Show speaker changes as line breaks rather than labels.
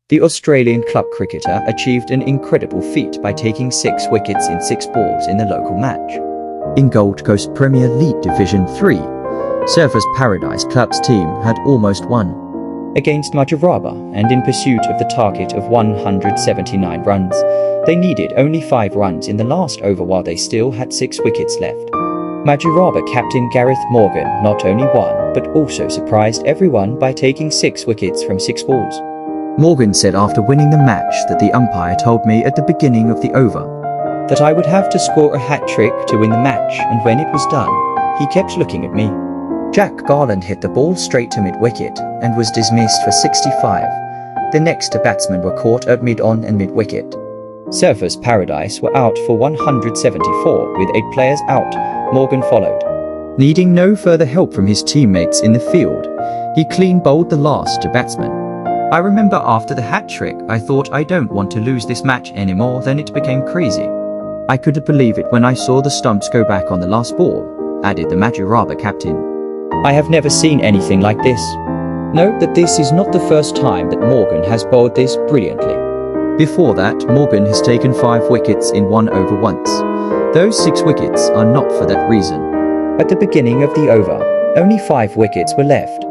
The Australian club cricketer achieved an incredible feat by taking 6 wickets in 6 balls in the local match. In Gold Coast Premier League Division 3, Surfers Paradise Club's team had almost won against Mudgiearaba, and in pursuit of the target of 179 runs, they needed only 5 runs in the last over while they still had 6 wickets left. Mudgiearaba captain Gareth Morgan not only won but also surprised everyone by taking 6 wickets from 6 balls. Morgan said after winning the match that the umpire told me at the beginning of the over that I would have to score a hat-trick to win the match, and when it was done, he kept looking at me. Jack Garland hit the ball straight to mid-wicket and was dismissed for 65. The next 2 batsmen were caught at mid-on and mid-wicket. Surfers Paradise were out for 174 with 8 players out. Morgan followed. Needing no further help from his teammates in the field, he clean bowled the last 2 batsmen. I remember after the hat-trick, I thought I don't want to lose this match anymore, then it became crazy. I couldn't believe it when I saw the stumps go back on the last ball, added the Mudgiearaba captain. I have never seen anything like this. Note that this is not the first time that Morgan has bowled this brilliantly. Before that, Morgan has taken 5 wickets in 1 over once. Those 6 wickets are not for that reason. At the beginning of the over, only 5 wickets were left.